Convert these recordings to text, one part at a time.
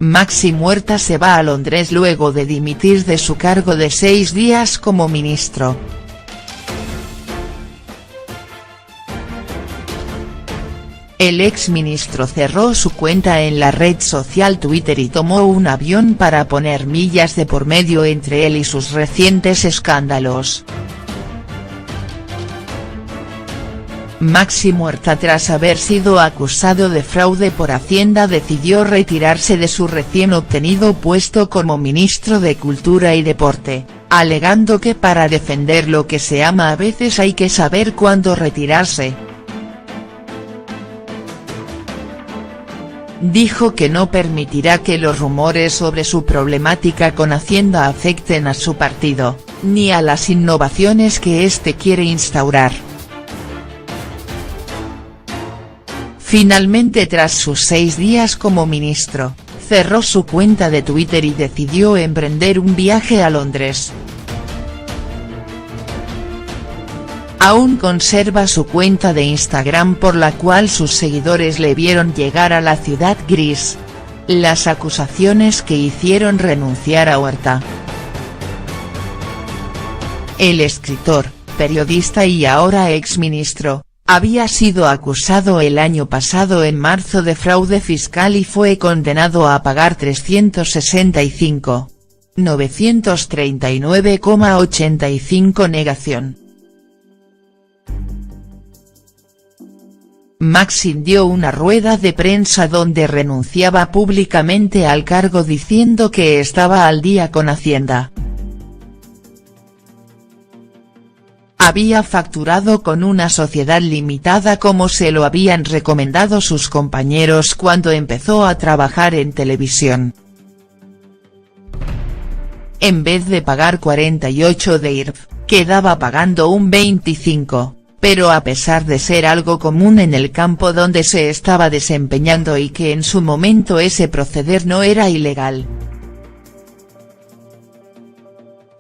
Máximo Huerta se va a Londres luego de dimitir de su cargo de 6 días como ministro. El exministro cerró su cuenta en la red social Twitter y tomó un avión para poner millas de por medio entre él y sus recientes escándalos. Máximo Huerta, tras haber sido acusado de fraude por Hacienda, decidió retirarse de su recién obtenido puesto como ministro de Cultura y Deporte, alegando que para defender lo que se ama a veces hay que saber cuándo retirarse. Dijo que no permitirá que los rumores sobre su problemática con Hacienda afecten a su partido, ni a las innovaciones que éste quiere instaurar. Finalmente, tras sus 6 días como ministro, cerró su cuenta de Twitter y decidió emprender un viaje a Londres. Aún conserva su cuenta de Instagram, por la cual sus seguidores le vieron llegar a la ciudad gris. Las acusaciones que hicieron renunciar a Huerta. El escritor, periodista y ahora exministro, había sido acusado el año pasado en marzo de fraude fiscal y fue condenado a pagar 365.939,85 negación. Máximo dio una rueda de prensa donde renunciaba públicamente al cargo diciendo que estaba al día con Hacienda. Había facturado con una sociedad limitada como se lo habían recomendado sus compañeros cuando empezó a trabajar en televisión. En vez de pagar 48 de IRPF, quedaba pagando un 25. Pero a pesar de ser algo común en el campo donde se estaba desempeñando y que en su momento ese proceder no era ilegal.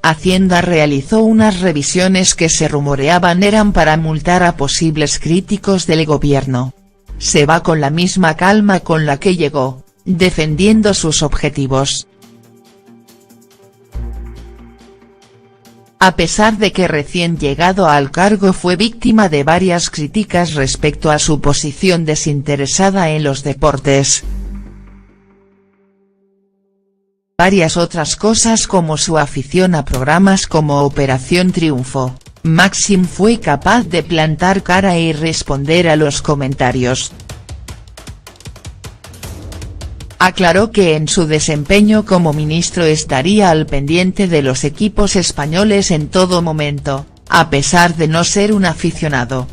Hacienda realizó unas revisiones que se rumoreaban eran para multar a posibles críticos del gobierno. Se va con la misma calma con la que llegó, defendiendo sus objetivos. A pesar de que recién llegado al cargo fue víctima de varias críticas respecto a su posición desinteresada en los deportes. Varias otras cosas como su afición a programas como Operación Triunfo, Máximo fue capaz de plantar cara y responder a los comentarios. Aclaró que en su desempeño como ministro estaría al pendiente de los equipos españoles en todo momento, a pesar de no ser un aficionado.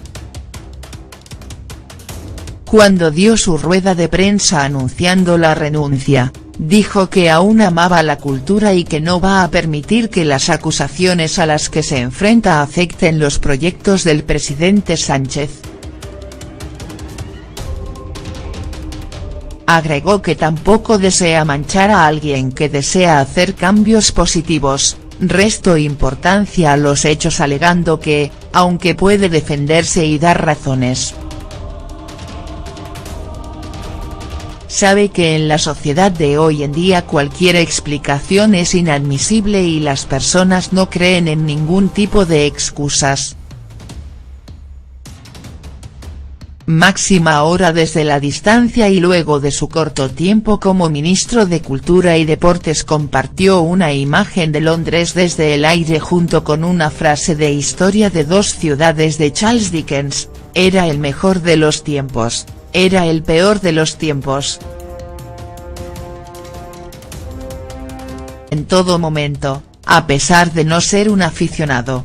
Cuando dio su rueda de prensa anunciando la renuncia, dijo que aún amaba la cultura y que no va a permitir que las acusaciones a las que se enfrenta afecten los proyectos del presidente Sánchez. Agregó que tampoco desea manchar a alguien que desea hacer cambios positivos, restó importancia a los hechos alegando que, aunque puede defenderse y dar razones, sabe que en la sociedad de hoy en día cualquier explicación es inadmisible y las personas no creen en ningún tipo de excusas. Máximo, ahora desde la distancia y luego de su corto tiempo como ministro de Cultura y Deportes, compartió una imagen de Londres desde el aire junto con una frase de Historia de dos ciudades de Charles Dickens: era el mejor de los tiempos, era el peor de los tiempos. En todo momento, a pesar de no ser un aficionado.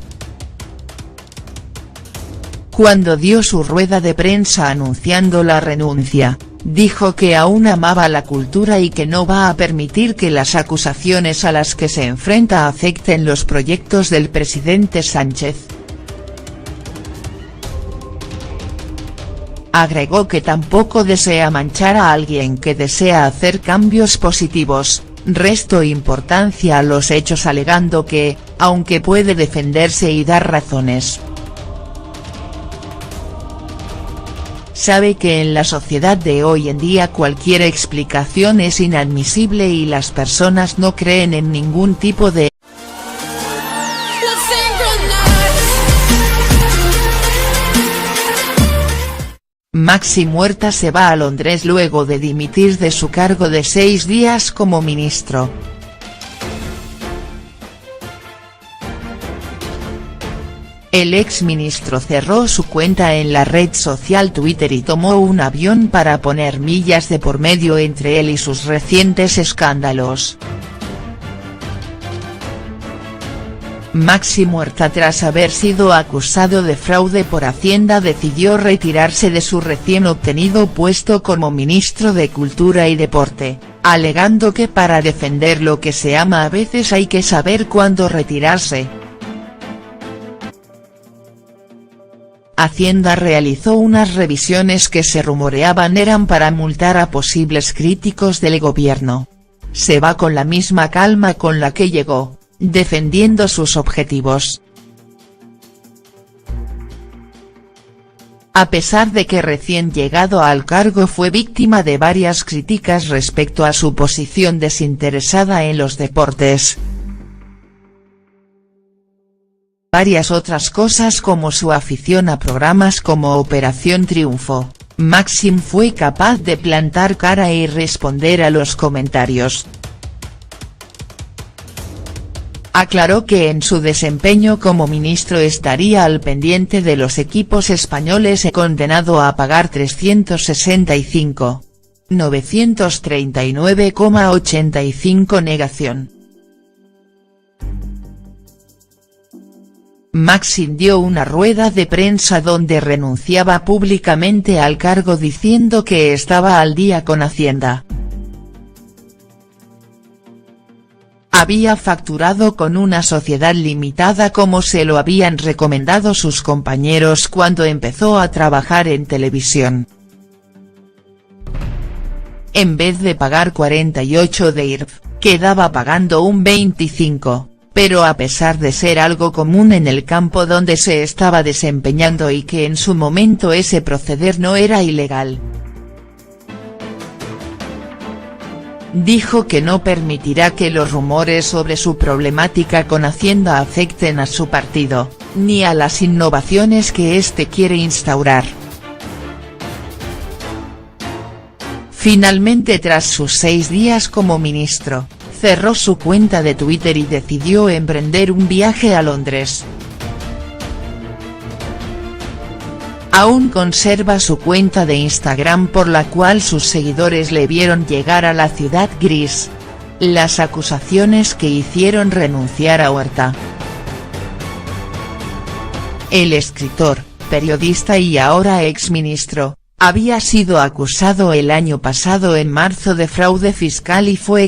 Cuando dio su rueda de prensa anunciando la renuncia, dijo que aún amaba la cultura y que no va a permitir que las acusaciones a las que se enfrenta afecten los proyectos del presidente Sánchez. Agregó que tampoco desea manchar a alguien que desea hacer cambios positivos, restó importancia a los hechos alegando que, aunque puede defenderse y dar razones, Sabe que en la sociedad de hoy en día cualquier explicación es inadmisible y las personas no creen en ningún tipo de Maxi Huerta se va a Londres luego de dimitir de su cargo de 6 días como ministro. El exministro cerró su cuenta en la red social Twitter y tomó un avión para poner millas de por medio entre él y sus recientes escándalos. Maxi Huerta, tras haber sido acusado de fraude por Hacienda, decidió retirarse de su recién obtenido puesto como ministro de Cultura y Deporte, alegando que para defender lo que se ama a veces hay que saber cuándo retirarse. Hacienda realizó unas revisiones que se rumoreaban eran para multar a posibles críticos del gobierno. Se va con la misma calma con la que llegó, defendiendo sus objetivos. A pesar de que recién llegado al cargo fue víctima de varias críticas respecto a su posición desinteresada en los deportes. Varias otras cosas como su afición a programas como Operación Triunfo, Maxi fue capaz de plantar cara y responder a los comentarios. Aclaró que en su desempeño como ministro estaría al pendiente de los equipos españoles y condenado a pagar 365.939,85 negación. Maxi dio una rueda de prensa donde renunciaba públicamente al cargo diciendo que estaba al día con Hacienda. Había facturado con una sociedad limitada como se lo habían recomendado sus compañeros cuando empezó a trabajar en televisión. En vez de pagar 48 de IRPF, quedaba pagando un 25, pero a pesar de ser algo común en el campo donde se estaba desempeñando y que en su momento ese proceder no era ilegal. Dijo que no permitirá que los rumores sobre su problemática con Hacienda afecten a su partido, ni a las innovaciones que éste quiere instaurar. Finalmente, tras sus 6 días como ministro, cerró su cuenta de Twitter y decidió emprender un viaje a Londres. Aún conserva su cuenta de Instagram por la cual sus seguidores le vieron llegar a la ciudad gris. Las acusaciones que hicieron renunciar a Huerta. El escritor, periodista y ahora exministro, había sido acusado el año pasado en marzo de fraude fiscal y fue